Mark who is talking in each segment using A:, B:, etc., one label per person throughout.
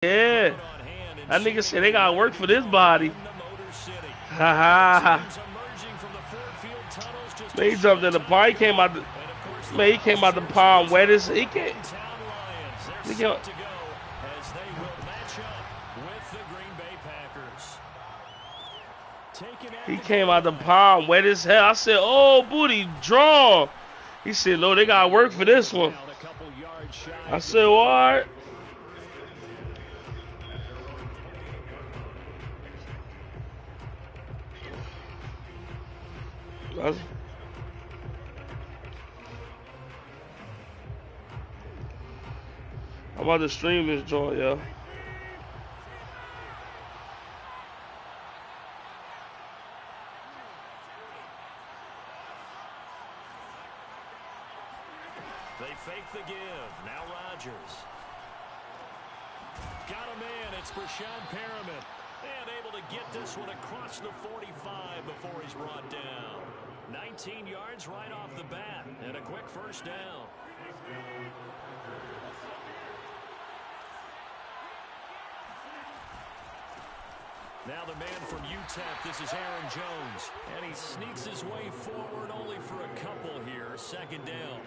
A: Yeah. That nigga said they gotta work for this body. Ha ha. Man, he jumped in the pond. He came out the, man, he came out the pond wet as he came. He came out the pond wet as hell. I said, "Oh, booty, draw." He said, "No, they gotta work for this one." I said, "What?" I'm about to stream this joint, yo.
B: They fake the give. Now Rodgers. Got a man. It's Brashad Perriman. And able to get this one across the 45 before he's brought down. 19 yards right off the bat. And a quick first down. Now the man from UTEP, this is Aaron Jones. And he sneaks his way forward only for a couple here. Second down.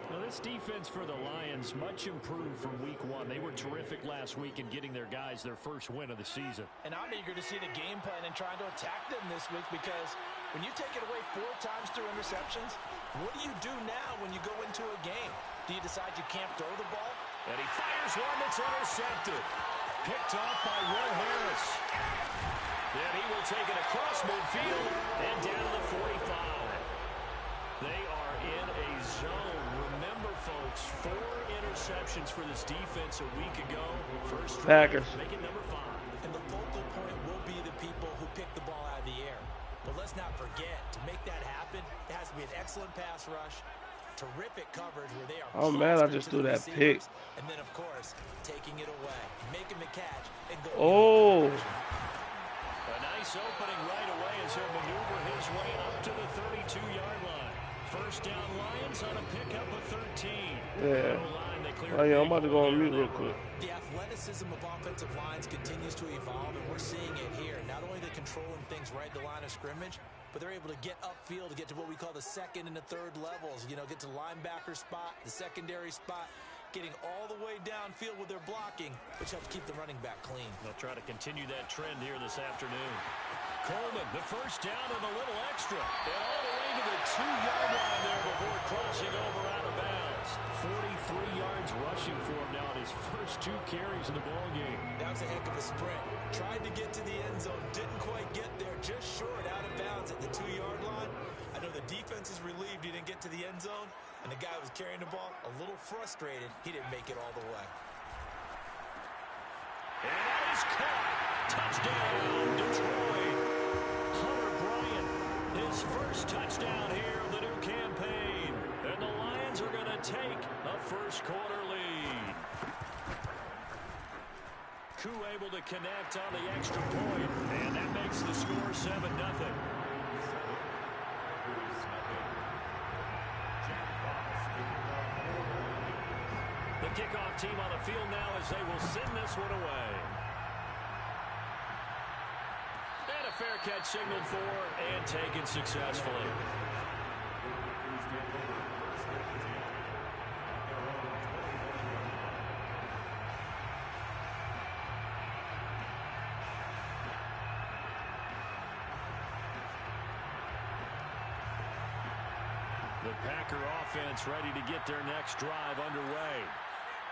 B: Well, this defense for the Lions much improved from week one. They were terrific last week in getting their guys their first win of the season.
C: And I'm eager to see the game plan and trying to attack them this week, because when you take it away 4 times through interceptions, what do you do now when you go into a game? Do you decide you can't throw the ball?
B: And he fires one that's intercepted. Picked off by Will Harris. And he will take it across midfield and down to the 45. They are in a zone. Remember, folks, 4 interceptions for this defense a week ago. First
A: Packers.
B: Make it number 5.
C: And the focal point will be the people who pick the ball out of the air. But let's not forget, to make that happen, it has to be an excellent pass rush, terrific coverage where they are.
A: Oh man, I just threw that pick.
C: And then, of course, taking it away, making the catch, and go.
A: Oh.
B: A nice opening right away as he'll maneuver his way up to the 32-yard line. First down Lions on a pickup of 13.
A: Yeah. Oh yeah, I'm about to go on mute real quick.
C: The athleticism of offensive lines continues to evolve, and we're seeing it here. Not only are they controlling things right at the line of scrimmage, but they're able to get upfield to get to what we call the second and the third levels. You know, get to linebacker spot, the secondary spot, getting all the way downfield with their blocking, which helps keep the running back clean.
B: They'll try to continue that trend here this afternoon. Coleman, the first down and a little extra. And all the way to the 2-yard line there before crossing over out of bounds. 43 yards rushing for him now in his first 2 carries in the ballgame.
C: That was a heck of a sprint. Tried to get to the end zone, didn't quite get there, just short out of bounds at the 2-yard line. I know the defense is relieved he didn't get to the end zone, and the guy who was carrying the ball, a little frustrated, he didn't make it all the way.
B: And that is caught. Touchdown, Detroit. Hunter Bryant, his first touchdown here of the new campaign. And the Lions are going to take a first-quarter lead. Koo able to connect on the extra point, and that makes the score 7-0. The kickoff team on the field now as they will send this one away. And a fair catch signaled for and taken successfully. The Packer offense ready to get their next drive underway.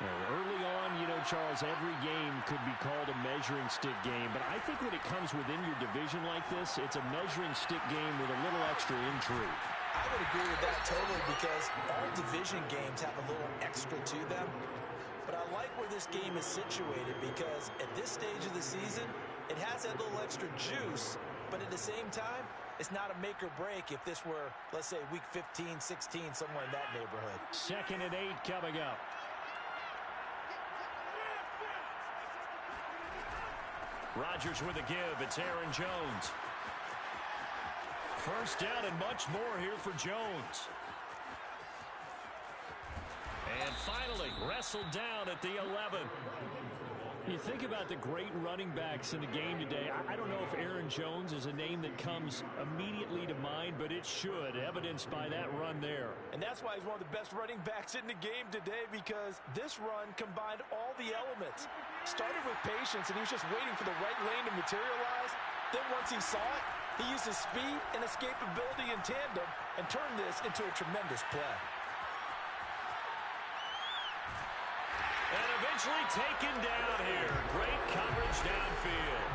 B: Well, early on, you know, Charles, every game could be called a measuring stick game. But I think when it comes within your division like this, it's a measuring stick game with a little extra intrigue.
C: I would agree with that totally, because all division games have a little extra to them. But I like where this game is situated, because at this stage of the season, it has that little extra juice. But at the same time, it's not a make or break if this were, let's say, week 15, 16, somewhere in that neighborhood.
B: 2nd and 8 coming up. Rodgers with a give. It's Aaron Jones. First down and much more here for Jones. And finally wrestled down at the 11. You think about the great running backs in the game today. I don't know if Aaron Jones is a name that comes immediately to mind, but it should, evidenced by that run there.
C: And that's why he's one of the best running backs in the game today, because this run combined all the elements. Started with patience, and he was just waiting for the right lane to materialize. Then once he saw it, he used his speed and escapability in tandem and turned this into a tremendous play.
B: And eventually taken down here. Great coverage downfield.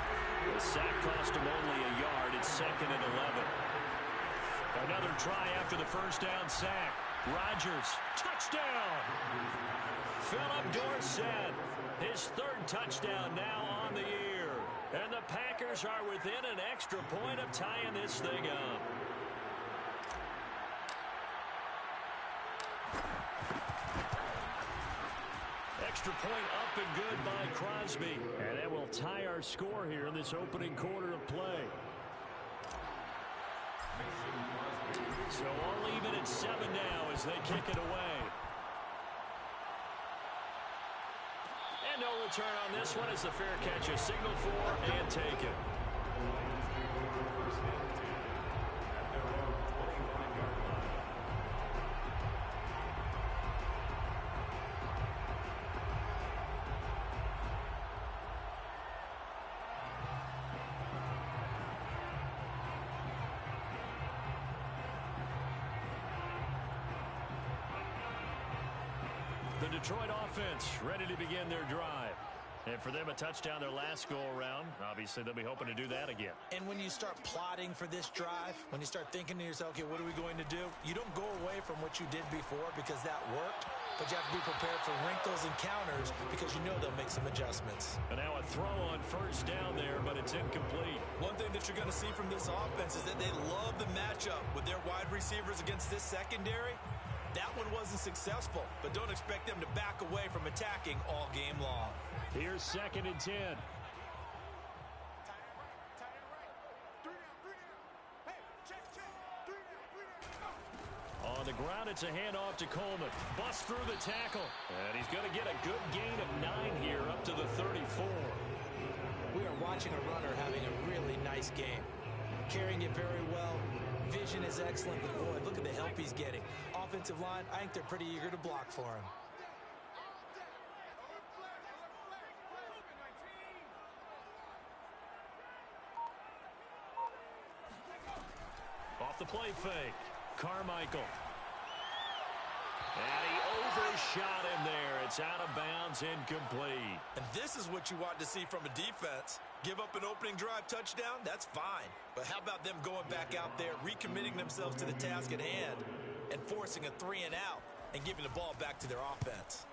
B: The sack cost him only a yard. It's 2nd and 11. Another try after the first down sack. Rodgers, touchdown. Philip Dorsett, his 3rd touchdown now on the year. And the Packers are within an extra point of tying this thing up. Extra point up and good by Crosby. And that will tie our score here in this opening quarter of play. So all even at 7 now as they kick it away. And no return on this one as the fair catch is signaled for and taken. The Detroit offense ready to begin their drive. And for them, a touchdown their last go-around. Obviously, they'll be hoping to do that again.
C: And when you start plotting for this drive, when you start thinking to yourself, okay, what are we going to do? You don't go away from what you did before because that worked, but you have to be prepared for wrinkles and counters because you know they'll make some adjustments.
B: And now a throw on first down there, but it's incomplete.
C: One thing that you're going to see from this offense is that they love the matchup with their wide receivers against this secondary. That one wasn't successful, but don't expect them to back away from attacking all game long.
B: Here's 2nd and 10. On the ground, it's a handoff to Coleman. Busts through the tackle. And he's going to get a good gain of 9 here up to the 34.
C: We are watching a runner having a really nice game. Carrying it very well. Vision is excellent, but boy, look at the help he's getting. Offensive line, I think they're pretty eager to block for him.
B: Off the play fake. Carmichael. And he overshot him there. It's out of bounds, incomplete.
C: And this is what you want to see from a defense. Give up an opening drive touchdown, that's fine. But how about them going back out there, recommitting themselves to the task at hand, and forcing a 3-and-out, and giving the ball back to their offense.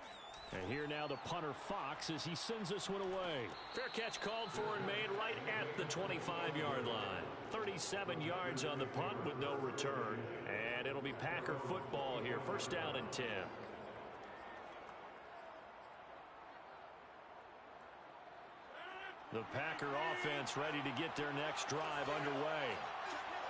B: And here now the punter Fox as he sends this one away. Fair catch called for and made right at the 25-yard line. 37 yards on the punt with no return. And it'll be Packer football here. 1st down and 10. The Packer offense ready to get their next drive underway.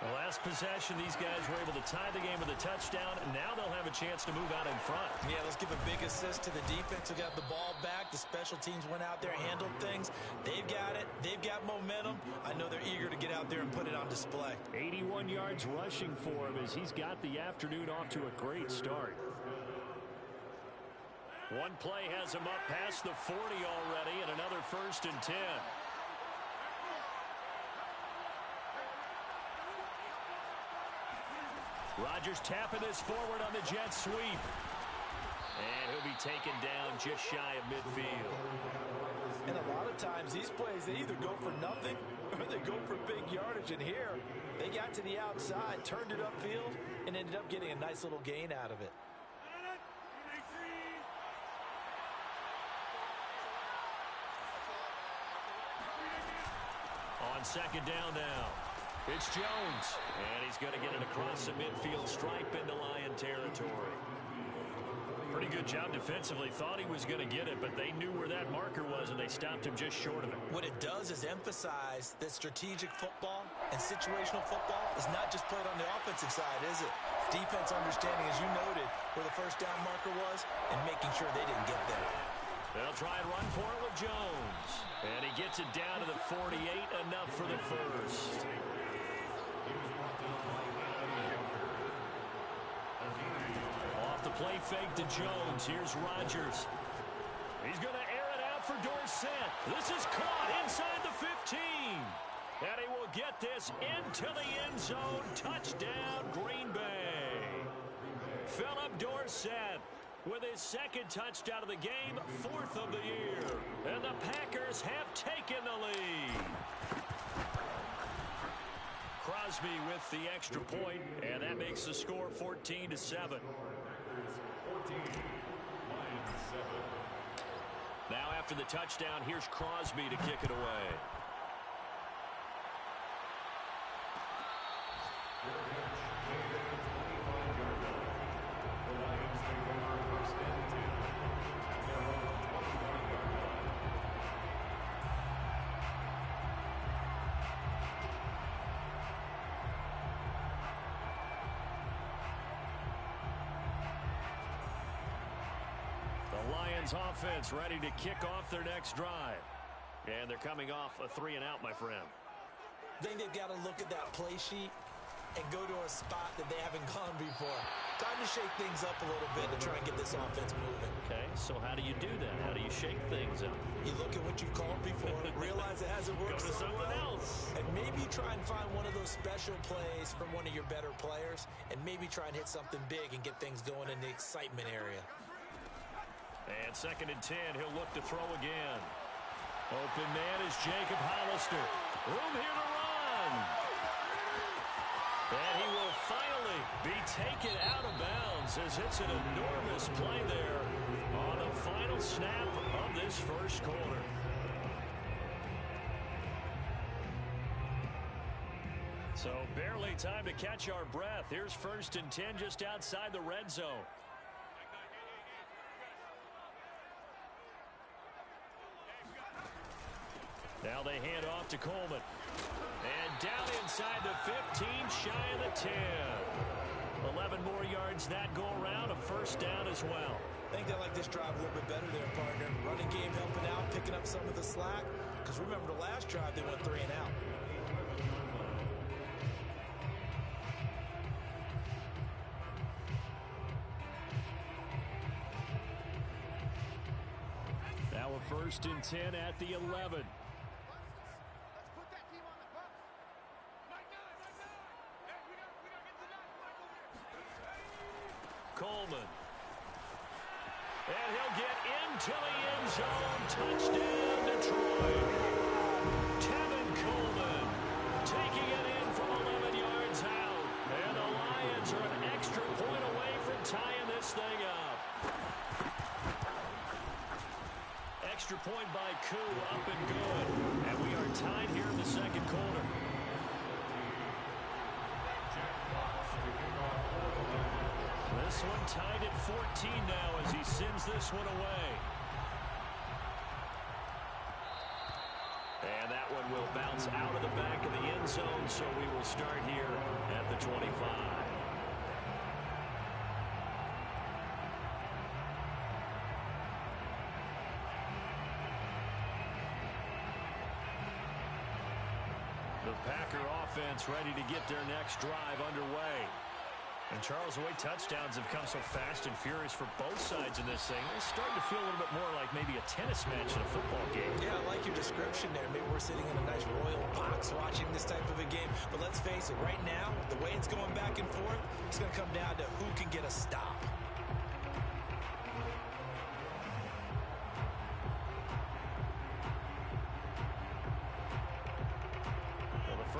B: The last possession, these guys were able to tie the game with a touchdown, and now they'll have a chance to move out in front.
C: Yeah, let's give a big assist to the defense who got the ball back. The special teams went out there, handled things. They've got it. They've got momentum. I know they're eager to get out there and put it on display.
B: 81 yards rushing for him as he's got the afternoon off to a great start. One play has him up past the 40 already, and another 1st and 10. Rodgers tapping this forward on the jet sweep. And he'll be taken down just shy of midfield.
C: And a lot of times these plays, they either go for nothing or they go for big yardage. And here, they got to the outside, turned it upfield, and ended up getting a nice little gain out of it.
B: On 2nd down now. It's Jones. And he's going to get it across the midfield stripe into Lion territory. Pretty good job defensively. Thought he was going to get it, but they knew where that marker was, and they stopped him just short of it.
C: What it does is emphasize that strategic football and situational football is not just played on the offensive side, is it? Defense understanding, as you noted, where the 1st down marker was and making sure they didn't get there.
B: They'll try and run for it with Jones. gets it down to the 48, enough for the first. Off the play fake to Jones. Here's Rodgers. He's going to air it out for Dorsett. This is caught inside the 15. And he will get this into the end zone. Touchdown, Green Bay. Philip Dorsett with his second touchdown of the game, fourth of the year. And the Packers have taken the lead. Crosby with the extra point, and that makes the score 14-7. Now after the touchdown, here's Crosby to kick it away. Offense ready to kick off their next drive. And they're coming off a 3-and-out, my friend.
C: I think they've got to look at that play sheet and go to a spot that they haven't gone before. Time to shake things up a little bit to try and get this offense moving.
B: Okay, so how do you do that? How do you shake things up?
C: You look at what you've called before, realize it hasn't worked
B: Go to something else.
C: And maybe try and find one of those special plays from one of your better players, and maybe try and hit something big and get things going in the excitement area.
B: And 2nd and 10, he'll look to throw again. Open man is Jacob Hollister. Room here to run. And he will finally be taken out of bounds as it's an enormous play there on the final snap of this first quarter. So barely time to catch our breath. Here's 1st and 10 just outside the red zone. Now they hand off to Coleman. And down inside the 15, shy of the 10. 11 more yards that go around, a first down as well.
C: I think they like this drive a little bit better there, partner. Running game helping out, picking up some of the slack. Because remember the last drive, they went 3-and-out.
B: Now a 1st and 10 at the 11. Coleman. And he'll get into the end zone. Touchdown, Detroit. Tevin Coleman taking it in from 11 yards out. And the Lions are an extra point away from tying this thing up. Extra point by Koo, up and good. And we are tied here in the second quarter. This one tied at 14 now as he sends this one away. And that one will bounce out of the back of the end zone, so we will start here at the 25. The Packer offense ready to get their next drive underway. And Charles, the way touchdowns have come so fast and furious for both sides in this thing, it's starting to feel a little bit more like maybe a tennis match in a football game.
C: Yeah, I like your description there. Maybe we're sitting in a nice royal box watching this type of a game. But let's face it, right now, the way it's going back and forth, it's going to come down to who can get a stop.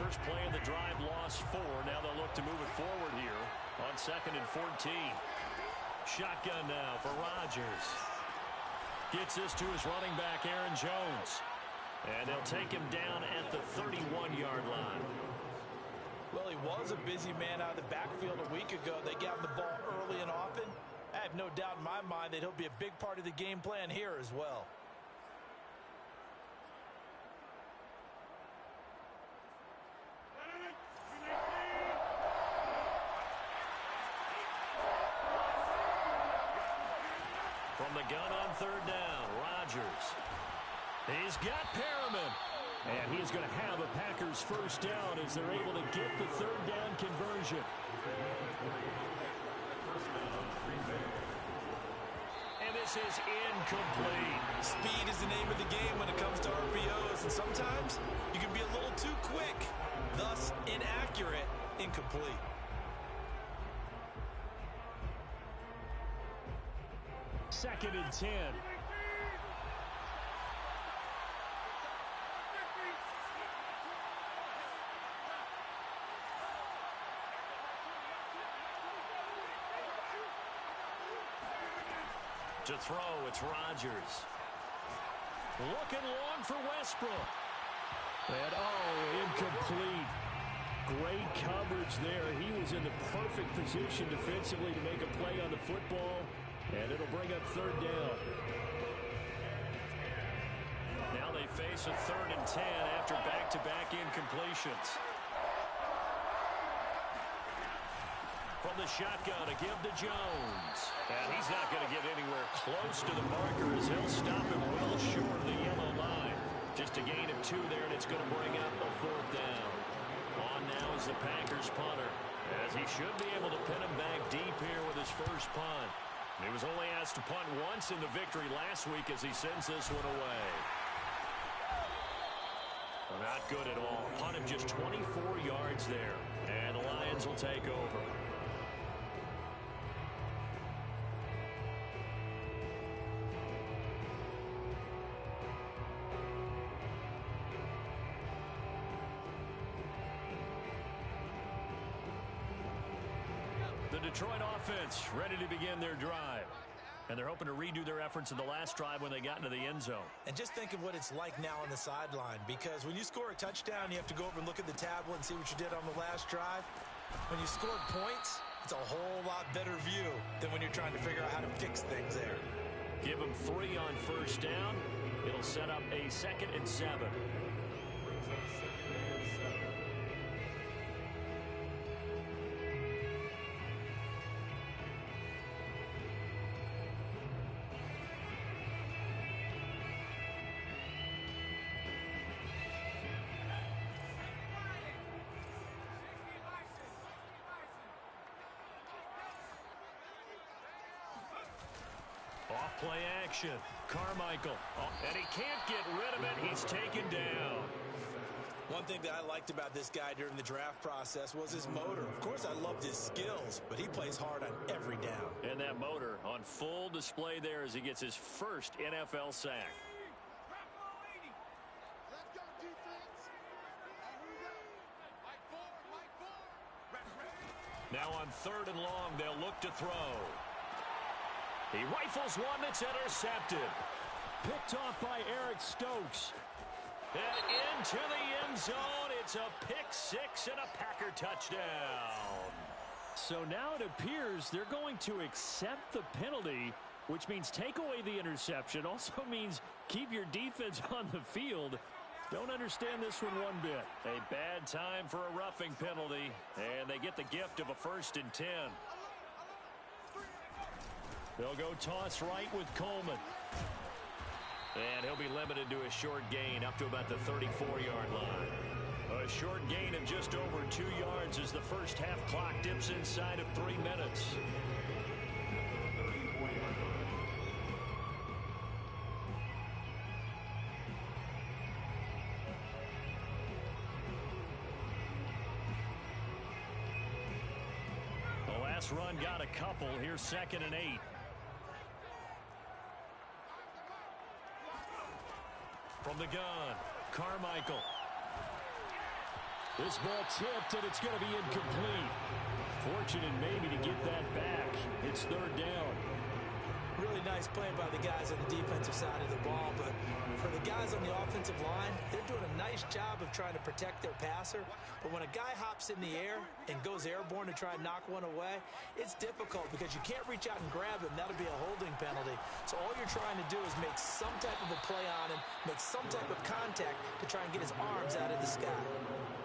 B: First play of the drive, lost 4. Now they'll look to move it forward here on 2nd and 14. Shotgun now for Rodgers. Gets this to his running back, Aaron Jones. And they'll take him down at the 31-yard line.
C: Well, he was a busy man out of the backfield a week ago. They got him the ball early and often. I have no doubt in my mind that he'll be a big part of the game plan here as well. From the gun on 3rd down, Rodgers.
B: He's got Perriman. And he's going to have a Packers first down as they're able to get the third down conversion. And this is incomplete.
C: Speed is the name of the game when it comes to RPOs, and sometimes you can be a little too quick, thus inaccurate, incomplete.
B: Second and 10. To throw, it's Rodgers. Looking long for Westbrook. And, incomplete. Great coverage there. He was in the perfect position defensively to make a play on the football, and it'll bring up third down. Now they face a 3rd and 10 after back-to-back incompletions. From the shotgun to give to Jones. And he's not going to get anywhere close to the marker as he'll stop him well short of the yellow line. Just a gain of 2 there, and it's going to bring up a 4th down. On now is the Packers punter, as he should be able to pin him back deep here with his first punt. He was only asked to punt once in the victory last week as he sends this one away. Not good at all. Punt of just 24 yards there. And the Lions will take over. The Detroit offense ready to begin their drive. And they're hoping to redo their efforts in the last drive when they got into the end zone.
C: And just think of what it's like now on the sideline, because when you score a touchdown, you have to go over and look at the tablet and see what you did on the last drive. When you score points, it's a whole lot better view than when you're trying to figure out how to fix things there.
B: Give them 3 on first down. It'll set up a 2nd and 7. Off play action. Carmichael. And he can't get rid of it. He's taken down.
C: One thing that I liked about this guy during the draft process was his motor. Of course, I loved his skills, but he plays hard on every down.
B: And that motor on full display there as he gets his first NFL sack. Now on 3rd and long, they'll look to throw. He rifles one that's intercepted. Picked off by Eric Stokes. And into the end zone. It's a pick 6 and a Packer touchdown. So now it appears they're going to accept the penalty, which means take away the interception. Also means keep your defense on the field. Don't understand this one bit. A bad time for a roughing penalty, and they get the gift of a 1st and 10. They'll go toss right with Coleman. And he'll be limited to a short gain up to about the 34-yard line. A short gain of just over 2 yards as the first half clock dips inside of 3 minutes. The last run got a couple. Here's 2nd and 8. From the gun, Carmichael. This ball tipped, and it's going to be incomplete. Fortunate maybe to get that back. It's 3rd down.
C: Really nice play by the guys on the defensive side of the ball, but for the guys on the offensive line, they're doing a nice job of trying to protect their passer. But when a guy hops in the air and goes airborne to try and knock one away, it's difficult because you can't reach out and grab him. That'll be a holding penalty. So all you're trying to do is make some type of a play on him, make some type of contact to try and get his arms out of the sky.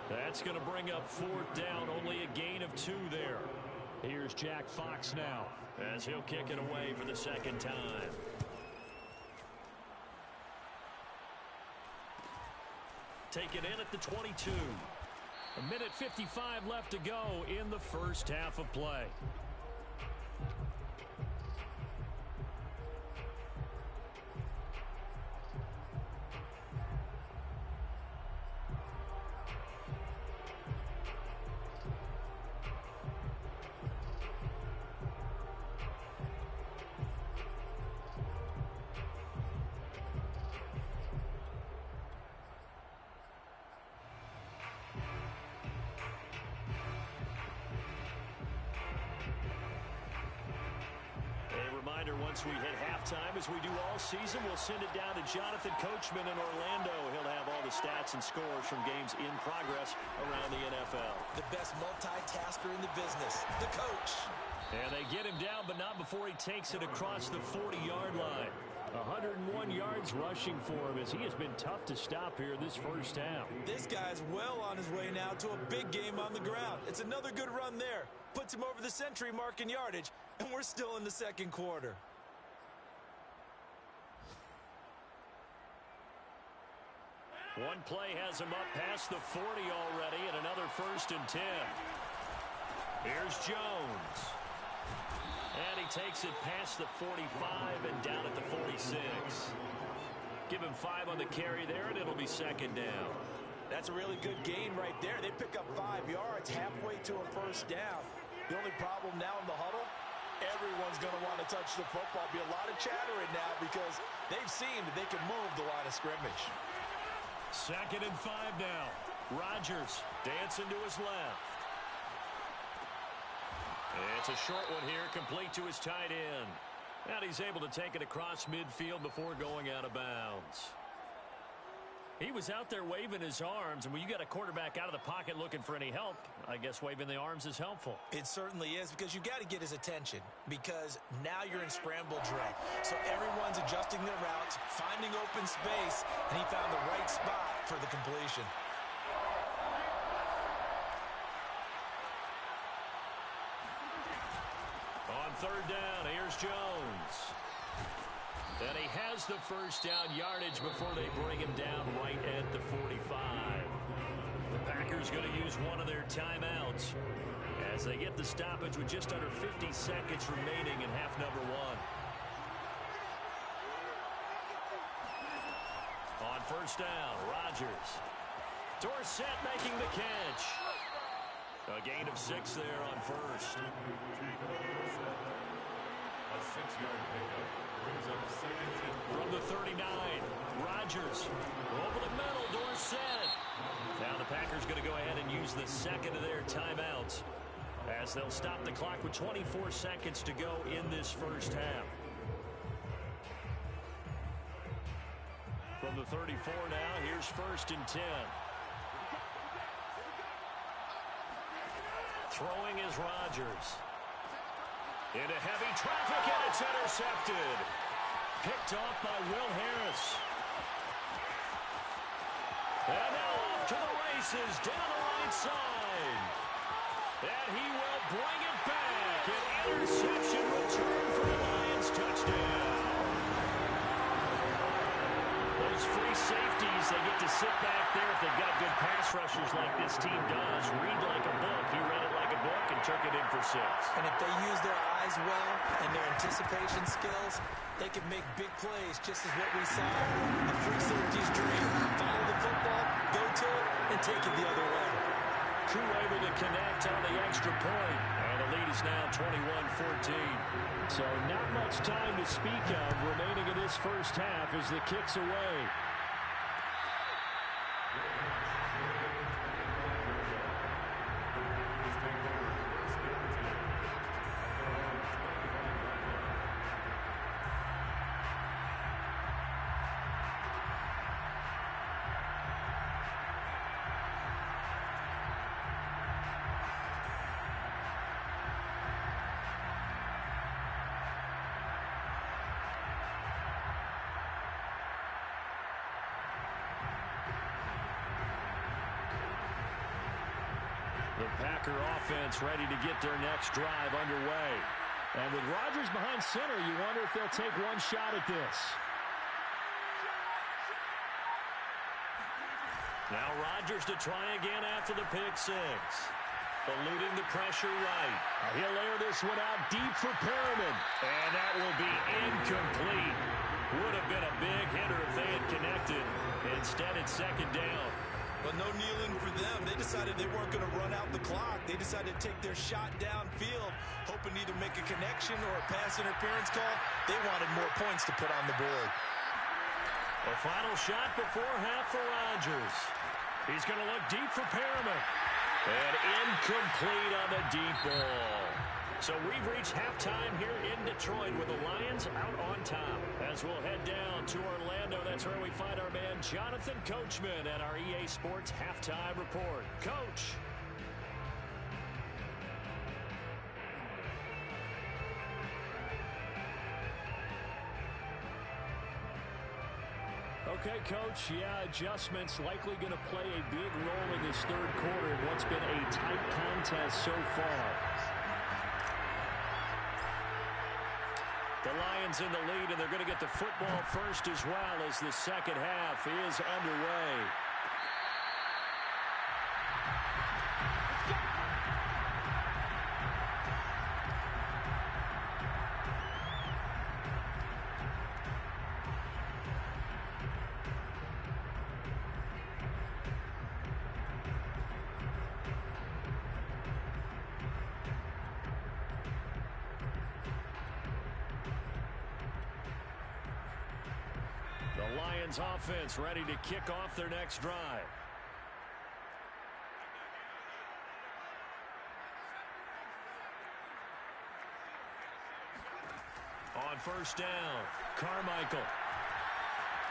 B: That's going to bring up 4th down, only a gain of 2 there. Here's Jack Fox now as he'll kick it away for the 2nd time. taken in at the 22. 1:55 left to go in the first half of play. Once we hit halftime, as we do all season, we'll send it down to Jonathan Coachman in Orlando. He'll have all the stats and scores from games in progress around the NFL.
C: The best multitasker in the business, the coach.
B: And they get him down, but not before he takes it across the 40-yard line. 101 yards rushing for him, as he has been tough to stop here this first half.
C: This guy's well on his way now to a big game on the ground. It's another good run there. Puts him over the century mark in yardage, and we're still in the second quarter.
B: One play has him up past the 40 already, and another 1st and 10. Here's Jones. And he takes it past the 45 and down at the 46. Give him 5 on the carry there, and it'll be 2nd down.
C: That's a really good gain right there. They pick up 5 yards halfway to a 1st down. The only problem now in the huddle, everyone's going to want to touch the football. Be a lot of chattering now because they've seen that they can move the line of scrimmage.
B: 2nd and 5 now. Rodgers dancing to his left. It's a short one here, complete to his tight end. And he's able to take it across midfield before going out of bounds. He was out there waving his arms, and when you got a quarterback out of the pocket looking for any help, I guess waving the arms is helpful.
C: It certainly is, because you got to get his attention, because now you're in scramble drill. So everyone's adjusting their routes, finding open space, and he found the right spot for the completion.
B: On 3rd down, here's Jones. And he has the 1st down yardage before they bring him down right at the 45. The Packers going to use one of their timeouts as they get the stoppage with just under 50 seconds remaining in half number 1. On 1st down, Rodgers. Dorsett making the catch. A gain of 6 there on 1st.
D: A 6-yard pickup brings up 2nd and 4.
B: From the 39, Rodgers over the middle, Dorsett. Now the Packers going to go ahead and use the 2nd of their timeouts as they'll stop the clock with 24 seconds to go in this first half. From the 34 now, here's 1st and 10. Throwing is Rodgers. Into heavy traffic, and it's intercepted. Picked off by Will Harris. And now off to the races down the right side. And he will bring it back. An interception return for the Lions touchdown. Those free safeties, they get to sit back there if they've got good pass rushers like this team does. Read like a book. He read it like a book and took it in for 6.
C: And if they use their eyes well and their anticipation skills, they can make big plays, just as what we saw. A free safety's dream. Follow the football, go to it, and take it the other way.
B: Crew able to connect on the extra point. And the lead is now 21-14. So not much time to speak of remaining in this first half as the kick's away. The Packer offense ready to get their next drive underway. And with Rodgers behind center, you wonder if they'll take one shot at this. Now Rodgers to try again after the pick six. Eluding the pressure right. He'll air this one out deep for Perriman. And that will be incomplete. Would have been a big hitter if they had connected. Instead, it's second down.
C: But no kneeling for them. They decided they weren't going to run out the clock. They decided to take their shot downfield, hoping to either make a connection or a pass interference call. They wanted more points to put on the board.
B: A final shot before half for Rodgers. He's going to look deep for Perriman. And incomplete on the deep ball. So we've reached halftime here in Detroit with the Lions out on top. As we'll head down to Orlando, that's where we find our man Jonathan Coachman at our EA Sports Halftime Report. Coach. Okay, Coach, yeah, adjustments likely going to play a big role in this third quarter in what's been a tight contest so far. The Lions in the lead, and they're going to get the football first as well as the second half is underway. The Lions offense ready to kick off their next drive. On first down, Carmichael.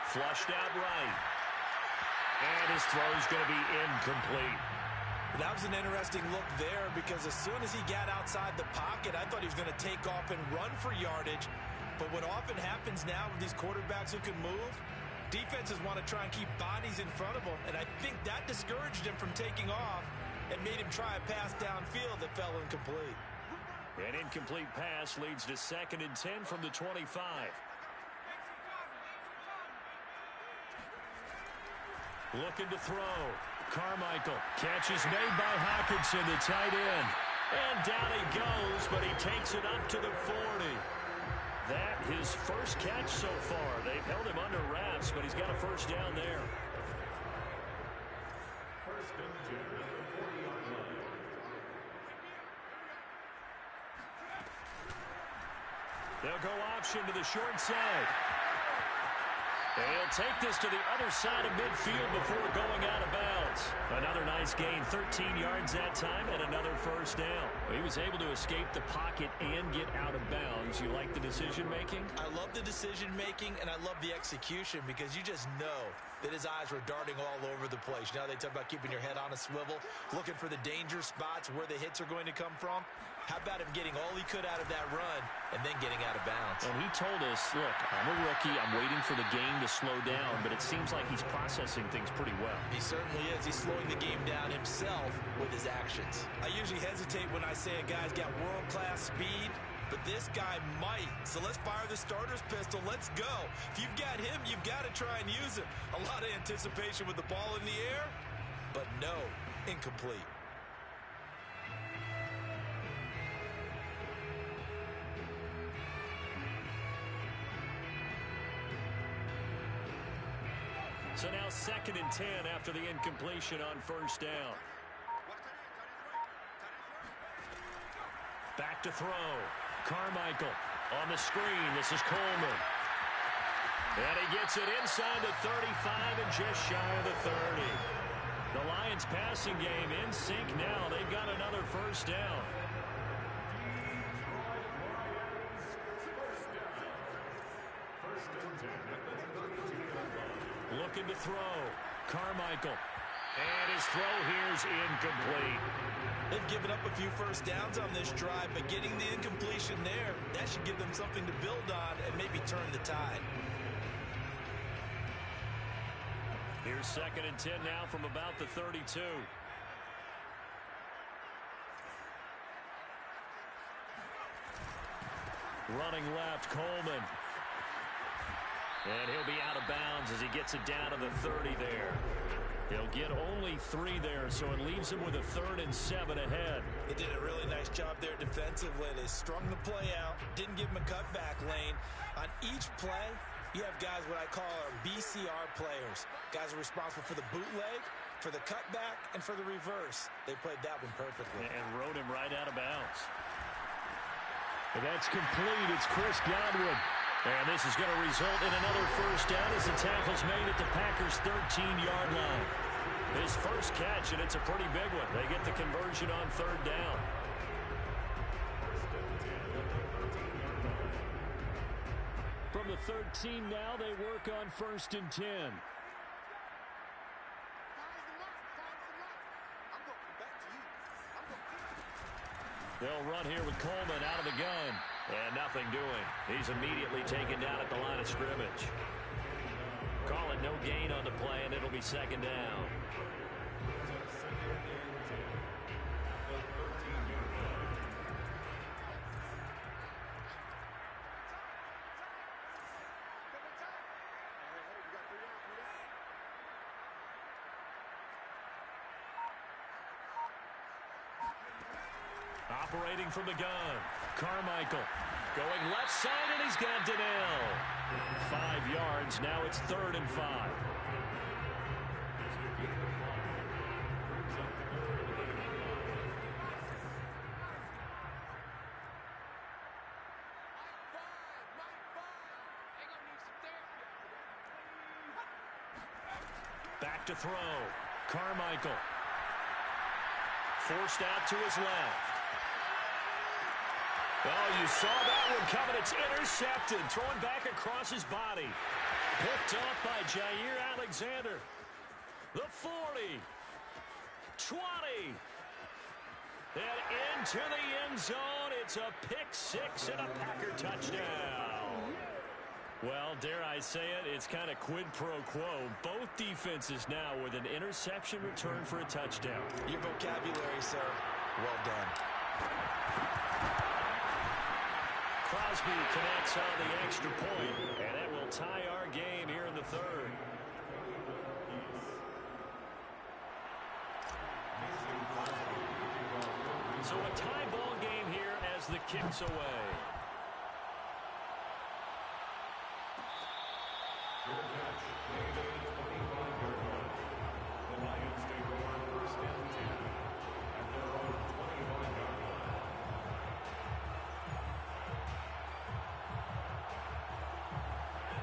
B: Flushed out right. And his throw is going to be incomplete.
C: That was an interesting look there because as soon as he got outside the pocket, I thought he was going to take off and run for yardage. But what often happens now with these quarterbacks who can move, defenses want to try and keep bodies in front of them, and I think that discouraged him from taking off and made him try a pass downfield that fell incomplete.
B: An incomplete pass leads to 2nd and 10 from the 25. Looking to throw. Carmichael. Catch is made by Hockenson, the tight end. And down he goes, but he takes it up to the 40. That his first catch so far. They've held him under wraps, but he's got a first down there.
D: First and 10 at the 40-yard line.
B: They'll go option to the short side. They'll take this to the other side of midfield before going out of bounds. Another nice gain, 13 yards that time, and another first down. He was able to escape the pocket and get out of bounds. You like the decision-making?
C: I love the decision-making, and I love the execution because you just know that his eyes were darting all over the place. You know, they talk about keeping your head on a swivel, looking for the danger spots where the hits are going to come from. How about him getting all he could out of that run and then getting out of bounds?
B: And he told us, look, I'm a rookie. I'm waiting for the game to slow down, but it seems like he's processing things pretty well.
C: He certainly is. He's slowing the game down himself with his actions. I usually hesitate when I say a guy's got world-class speed, but this guy might. So let's fire the starter's pistol. Let's go. If you've got him, you've got to try and use him. A lot of anticipation with the ball in the air, but no, incomplete.
B: So now 2nd and 10 after the incompletion on first down. Back to throw. Carmichael on the screen. This is Coleman. And he gets it inside the 35 and just shy of the 30. The Lions passing game in sync now. They've got another first down.
D: First and 10 at the 32-yard line.
B: Looking to throw. Carmichael. And his throw here's incomplete.
C: They've given up a few first downs on this drive, but getting the incompletion there, that should give them something to build on and maybe turn the tide.
B: Here's 2nd and 10 now from about the 32. Running left, Coleman. And he'll be out of bounds as he gets it down to the 30 there. They'll give get only 3 there, so it leaves them with a 3rd and 7 ahead.
C: They did a really nice job there defensively. They strung the play out, didn't give them a cutback lane. On each play, you have guys what I call our BCR players. Guys are responsible for the bootleg, for the cutback, and for the reverse. They played that one perfectly.
B: And rode him right out of bounds. And that's complete. It's Chris Godwin. And this is going to result in another first down as the tackle's made at the Packers' 13-yard line. His first catch, and it's a pretty big one. They get the conversion on 3rd down. From the 13 now, they work on 1st and 10. They'll run here with Coleman out of the gun. And nothing doing. He's immediately taken down at the line of scrimmage. Call it no gain on the play, and it'll be 2nd down. Operating from the gun, Carmichael going left side, and he's got Donnell. 5 yards. Now it's 3rd and 5. Back to throw. Carmichael. Forced out to his left. Oh, you saw that one coming. It's intercepted. Thrown back across his body. Picked off by Jair Alexander. The 40. 20. And into the end zone. It's a pick 6 and a Packer touchdown. Well, dare I say it, it's kind of quid pro quo. Both defenses now with an interception return for a touchdown.
C: Your vocabulary, sir. Well done.
B: Crosby connects on the extra point, and it will tie our game here in the 3rd. So a tie ball game here as the kick's away.
D: The Lions take over 1st and 10 at their own 25-yard line.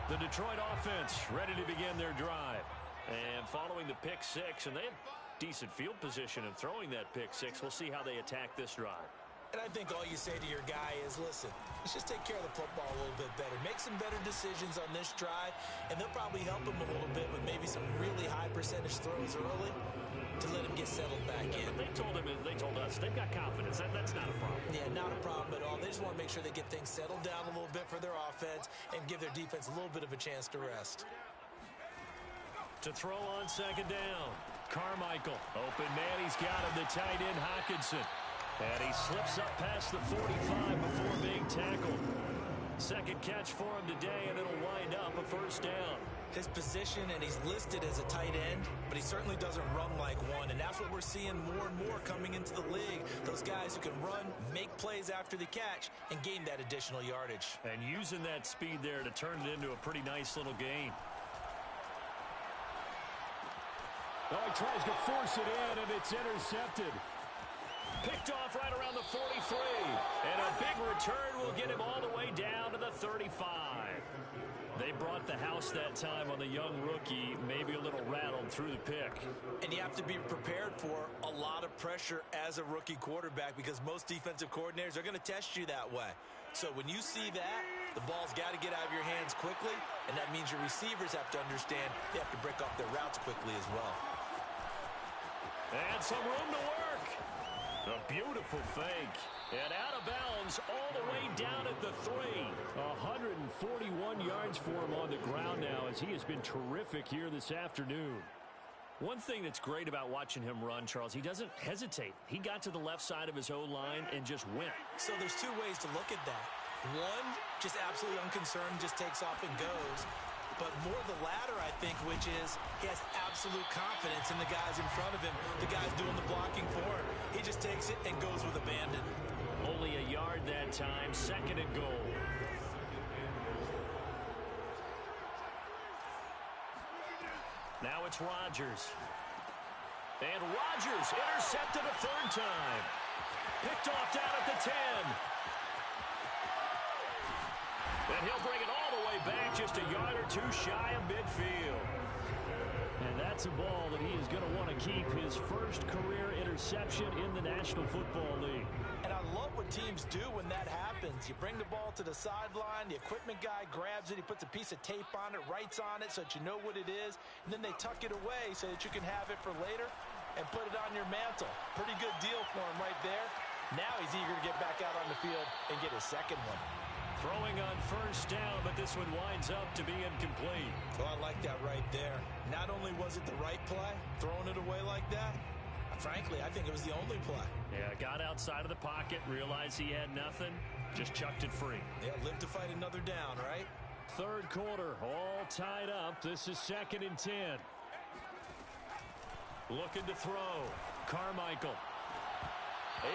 B: The Detroit offense ready to begin their drive. And following the pick 6, and they have decent field position in throwing that pick 6. We'll see how they attack this drive.
C: And I think all you say to your guy is, listen, let's just take care of the football a little bit better. Make some better decisions on this drive, and they'll probably help him a little bit with maybe some really high percentage throws early to let him get settled back in.
B: But they told us they've got confidence. That's not a problem.
C: Yeah, not a problem at all. They just want to make sure they get things settled down a little bit for their offense and give their defense a little bit of a chance to rest.
B: To throw on 2nd down. Carmichael. Open man. He's got him. The tight end, Hockenson. And he slips up past the 45 before being tackled. 2nd catch for him today, and it'll wind up a 1st down.
C: His position, and he's listed as a tight end, but he certainly doesn't run like one, and that's what we're seeing more and more coming into the league. Those guys who can run, make plays after the catch, and gain that additional yardage.
B: And using that speed there to turn it into a pretty nice little gain. Oh, he tries to force it in, and it's intercepted. Picked off right around the 43. And a big return will get him all the way down to the 35. They brought the house that time on the young rookie, maybe a little rattled through the pick.
C: And you have to be prepared for a lot of pressure as a rookie quarterback because most defensive coordinators are going to test you that way. So when you see that, the ball's got to get out of your hands quickly, and that means your receivers have to understand they have to break off their routes quickly as well.
B: And some room to work. A beautiful fake. And out of bounds all the way down at the 3. 141 yards for him on the ground now as he has been terrific here this afternoon. One thing that's great about watching him run, Charles, he doesn't hesitate. He got to the left side of his O-line and just went.
C: So there's two ways to look at that. One, just absolutely unconcerned, just takes off and goes. but more the latter, I think, which is he has absolute confidence in the guys in front of him, the guys doing the blocking for him. He just takes it and goes with abandon.
B: Only a yard that time, 2nd and goal. Now it's Rodgers. And Rodgers intercepted a 3rd time. Picked off down at the 10. And he'll bring it all the way back, just a yard or two shy of midfield.
E: And that's a ball that he is going to want to keep, his first career interception in the National Football League.
C: And I love what teams do when that happens. You bring the ball to the sideline, the equipment guy grabs it, he puts a piece of tape on it, writes on it so that you know what it is, and then they tuck it away so that you can have it for later and put it on your mantle. Pretty good deal for him right there. Now he's eager to get back out on the field and get his 2nd one.
B: Throwing on 1st down, but this one winds up to be incomplete.
C: Well, I like that right there. Not only was it the right play, throwing it away like that, frankly, I think it was the only play.
B: Yeah, got outside of the pocket, realized he had nothing, just chucked it free.
C: Yeah, live to fight another down, right?
E: 3rd quarter, all tied up. This is 2nd and 10.
B: Looking to throw. Carmichael.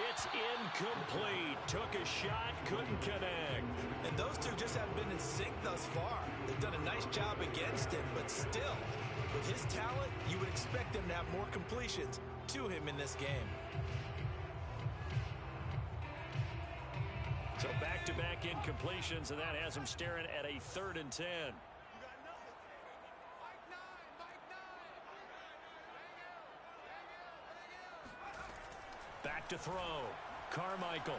B: It's incomplete. Took a shot, couldn't connect.
C: And those two just haven't been in sync thus far. They've done a nice job against him, but still, with his talent, you would expect them to have more completions to him in this game.
B: So back-to-back incompletions, and that has him staring at a 3rd and 10. Back to throw. Carmichael.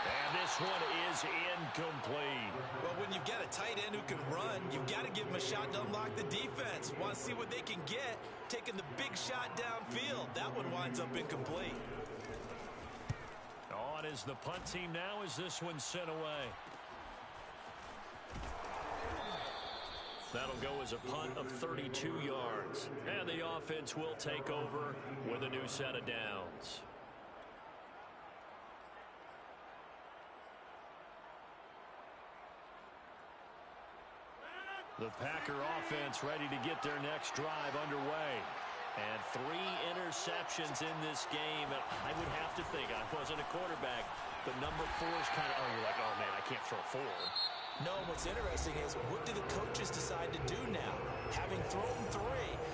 B: And this one is incomplete.
C: Well, when you've got a tight end who can run, you've got to give him a shot to unlock the defense. Want to see what they can get, taking the big shot downfield. That one winds up incomplete.
B: On is the punt team now as this one's sent away. That'll go as a punt of 32 yards. And the offense will take over with a new set of downs. The Packer offense ready to get their next drive underway. And 3 interceptions in this game. And I would have to think, I wasn't a quarterback, but number 4 is kind of, you're like, oh, man, I can't throw 4.
C: No, what's interesting is what do the coaches decide to do now? Having thrown 3,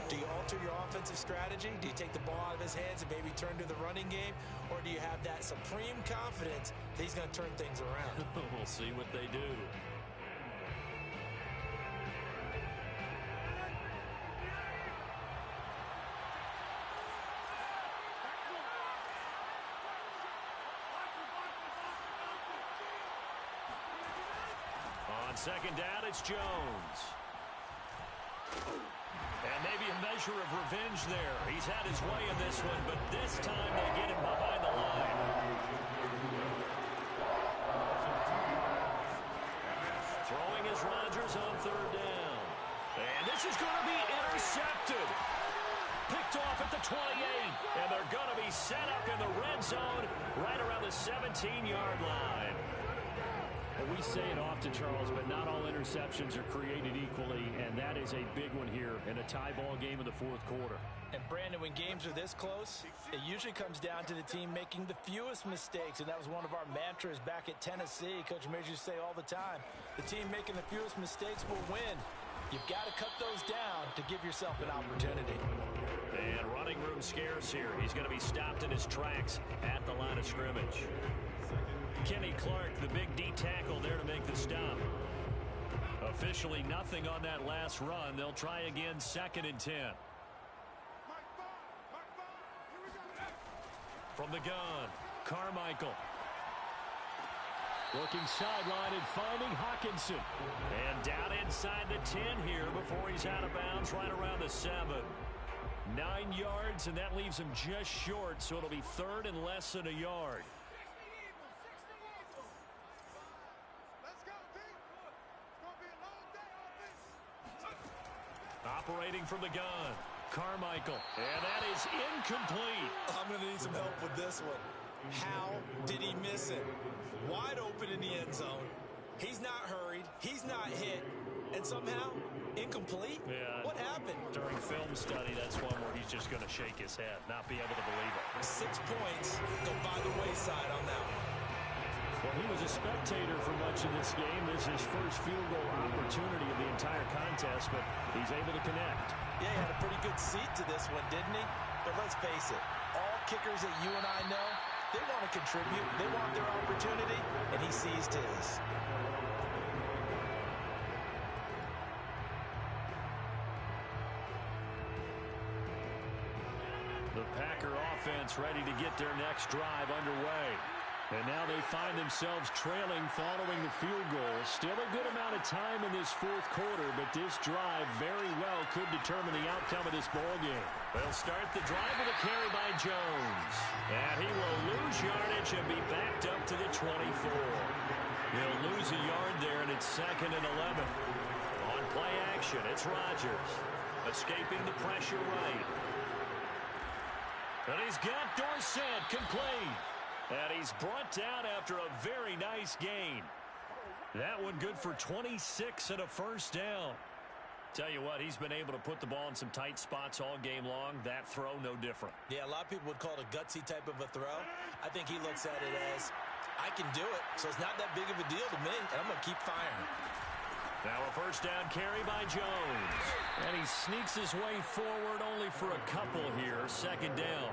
C: do you alter your offensive strategy? Do you take the ball out of his hands and maybe turn to the running game? Or do you have that supreme confidence that he's going to turn things around?
B: We'll see what they do. On 2nd down, it's Jones. And maybe a measure of revenge there. He's had his way in this one, but this time they get him behind the line. Throwing is Rodgers on 3rd down. And this is going to be intercepted. Picked off at the 28. And they're going to be set up in the red zone right around the 17-yard line.
E: And we say it often, Charles, but not all interceptions are created equally, and that is a big one here in a tie ball game in the 4th quarter.
C: And, Brandon, when games are this close, it usually comes down to the team making the fewest mistakes, and that was one of our mantras back at Tennessee. Coach Major used to say all the time, the team making the fewest mistakes will win. You've got to cut those down to give yourself an opportunity.
B: And running room scarce here. He's going to be stopped in his tracks at the line of scrimmage. Kenny Clark, the big D tackle there to make the stop. Officially nothing on that last run. They'll try again 2nd and 10. From the gun, Carmichael.
E: Looking sideline and finding Hawkinson.
B: And down inside the 10 here before he's out of bounds right around the 7. 9 yards, and that leaves him just short, so it'll be 3rd and less than a yard. Operating from the gun, Carmichael. And that is incomplete.
C: I'm going to need some help with this one. How did he miss it? Wide open in the end zone. He's not hurried. He's not hit. And somehow, incomplete?
E: Yeah.
C: What happened?
E: During film study, that's one where he's just going to shake his head, not be able to believe it.
C: 6 points go by the wayside on that one.
E: Well, he was a spectator for much of this game. This is his first field goal opportunity of the entire contest, but he's able to connect.
C: Yeah, he had a pretty good seat to this one, didn't he? But let's face it, all kickers that you and I know, they want to contribute. They want their opportunity, and he seized his.
E: The Packer offense ready to get their next drive underway. And now they find themselves trailing following the field goal. Still a good amount of time in this fourth quarter, but this drive very well could determine the outcome of this ball game. They'll start the drive with a carry by Jones. And he will lose yardage and be backed up to the 24. He'll lose a yard there, and it's 2nd and 11. On play action, it's Rodgers. Escaping the pressure right. And he's got Dorsett complete. And he's brought down after a very nice gain. That one good for 26 and a first down. Tell you what, he's been able to put the ball in some tight spots all game long. That throw, no different.
C: Yeah, a lot of people would call it a gutsy type of a throw. I think he looks at it as, I can do it, so it's not that big of a deal to me, and I'm going to keep firing.
E: Now a first down carry by Jones. And he sneaks his way forward only for a couple here. 2nd down.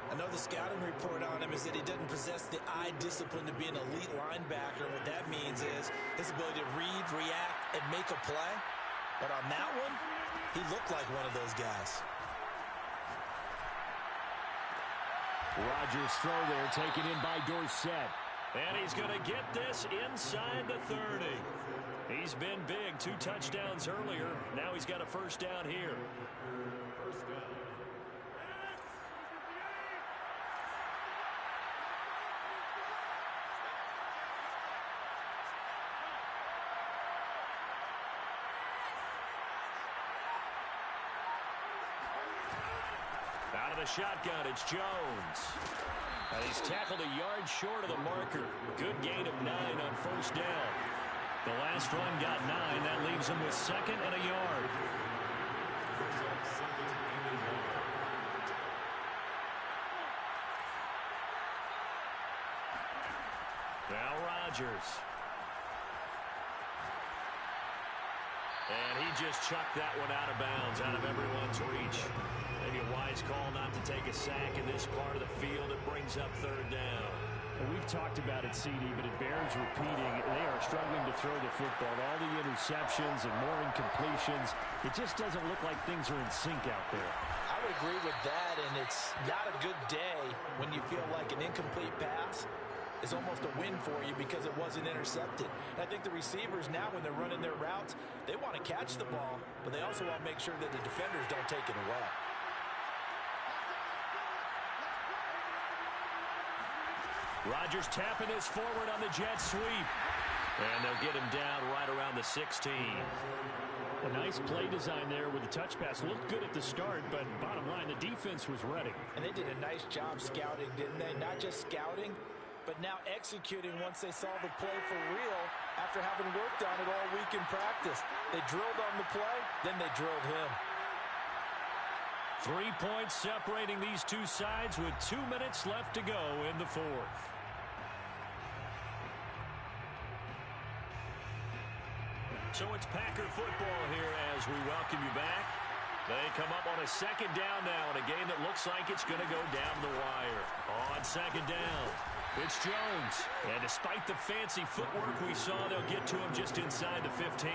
C: I know the scouting report on him is that he doesn't possess the eye discipline to be an elite linebacker. What that means is his ability to read, react, and make a play. But on that one, he looked like one of those guys.
E: Rodgers' throw there taken in by Dorsett. And he's going to get this inside the 30. He's been big. 2 touchdowns earlier. Now he's got a first down here.
D: First down.
E: Out of the shotgun, it's Jones. And he's tackled a yard short of the marker. Good gain of 9 on first down. The last run got 9. That leaves him with 2nd and a yard. Now Rodgers. And he just chucked that one out of bounds, out of everyone's reach. Maybe a wise call not to take a sack in this part of the field. It brings up 3rd down. And we've talked about it, CD, but it bears repeating. They are struggling to throw the football. All the interceptions and more incompletions. It just doesn't look like things are in sync out there.
C: I would agree with that, and it's not a good day when you feel like an incomplete pass is almost a win for you because it wasn't intercepted. And I think the receivers now, when they're running their routes, they want to catch the ball, but they also want to make sure that the defenders don't take it away.
E: Rodgers tapping this forward on the jet sweep. And they'll get him down right around the 16. A nice play design there with the touch pass. Looked good at the start, but bottom line, the defense was ready.
C: And they did a nice job scouting, didn't they? Not just scouting, but now executing once they saw the play for real after having worked on it all week in practice. They drilled on the play, then they drilled him.
E: 3 points separating these two sides with 2 minutes left to go in the fourth. So it's Packer football here as we welcome you back. They come up on a 2nd down now in a game that looks like it's going to go down the wire. On 2nd down, it's Jones. And despite the fancy footwork we saw, they'll get to him just inside the 15.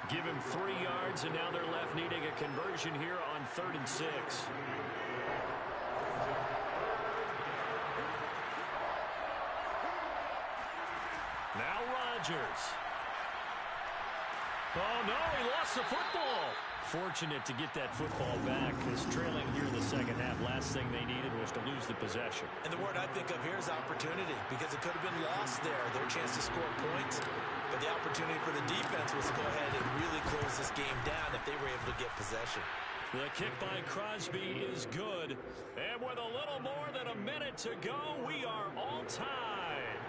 E: Give him 3 yards, and now they're left needing a conversion here on 3rd and 6. Now Rodgers. Oh, no, he lost the football. Fortunate to get that football back, because trailing here in the second half, last thing they needed was to lose the possession.
C: And the word I think of here is opportunity, because it could have been lost there, their chance to score points. But the opportunity for the defense was to go ahead and really close this game down if they were able to get possession.
E: The kick by Crosby is good. And with a little more than a minute to go, we are all tied.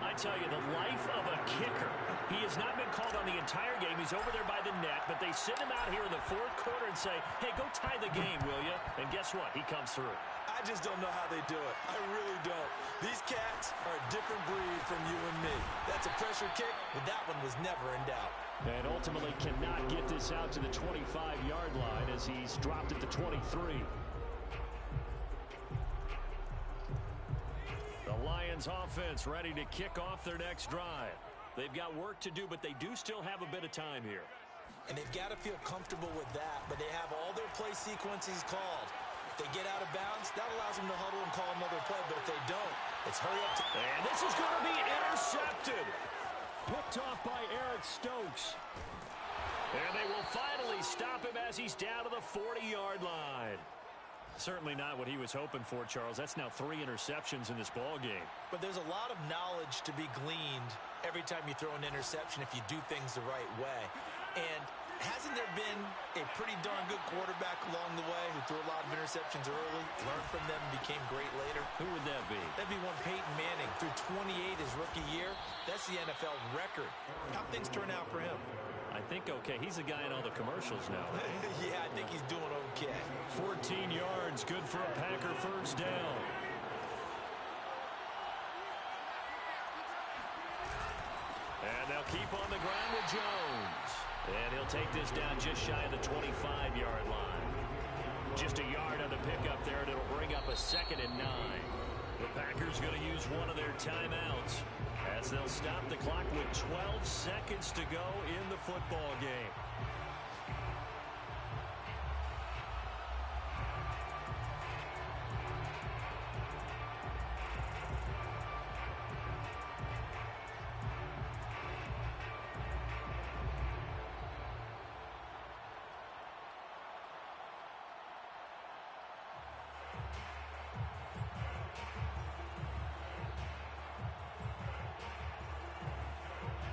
E: I I tell you, the life of a kicker. He has not been called on the entire game. He's over there by the net, but they send him out here in the fourth quarter and say, hey, go tie the game, will you? And guess what? He comes through.
C: I just don't know how they do it. I really don't. These cats are a different breed from you and me. That's a pressure kick, but that one was never in doubt.
E: And ultimately cannot get this out to the 25-yard line as he's dropped at the 23. The Lions offense ready to kick off their next drive. They've got work to do, but they do still have a bit of time here.
C: And they've got to feel comfortable with that, but they have all their play sequences called. If they get out of bounds, that allows them to huddle and call another play, but if they don't, it's hurry up.
E: And this is going to be intercepted. Picked off by Eric Stokes. And they will finally stop him as he's down to the 40-yard line. Certainly not what he was hoping for, Charles. That's now 3 interceptions in this ball game.
C: But there's a lot of knowledge to be gleaned every time you throw an interception if you do things the right way. And hasn't there been a pretty darn good quarterback along the way who threw a lot of interceptions early, learned from them, and became great later?
E: Who would that be?
C: That'd be one Peyton Manning. Threw 28 his rookie year. That's the NFL record. How'd things turn out for him?
E: I think okay. He's a guy in all the commercials now.
C: Yeah, I think he's doing okay.
E: 14 yards, good for a Packer first down. And they'll keep on the ground with Jones. And he'll take this down just shy of the 25-yard line. Just a yard on the pickup there, and it'll bring up a 2nd and 9. The Packers going to use one of their timeouts as they'll stop the clock with 12 seconds to go in the football game.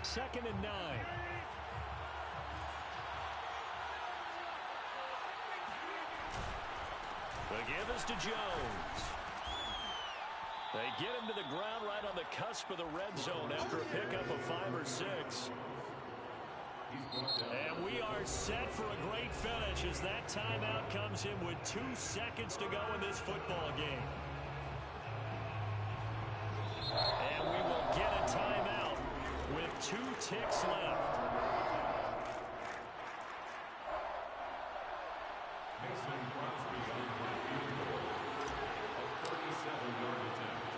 E: Second and 9. The give is to Jones. They get him to the ground right on the cusp of the red zone after a pickup of 5 or 6. And we are set for a great finish as that timeout comes in with 2 seconds to go in this football game. And we will get a timeout with 2 ticks left.
D: Mason Crosby on the field goal. A 37-yard attempt.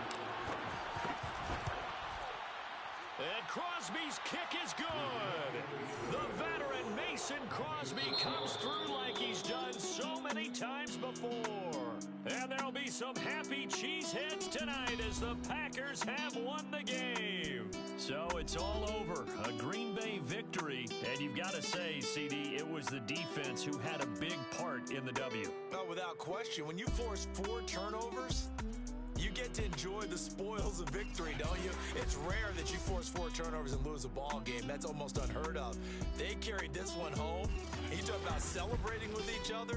E: And Crosby's kick is good. The veteran Mason Crosby comes through like he's done so many times before. And there'll be some happy cheeseheads tonight as the Packers have won the game. So it's all over. A Green Bay victory. And you've got to say, CD, it was the defense who had a big part in the W.
C: No, without question. When you force 4 turnovers, you get to enjoy the spoils of victory, don't you? It's rare that you force 4 turnovers and lose a ball game. That's almost unheard of. They carried this one home. You talk about celebrating with each other.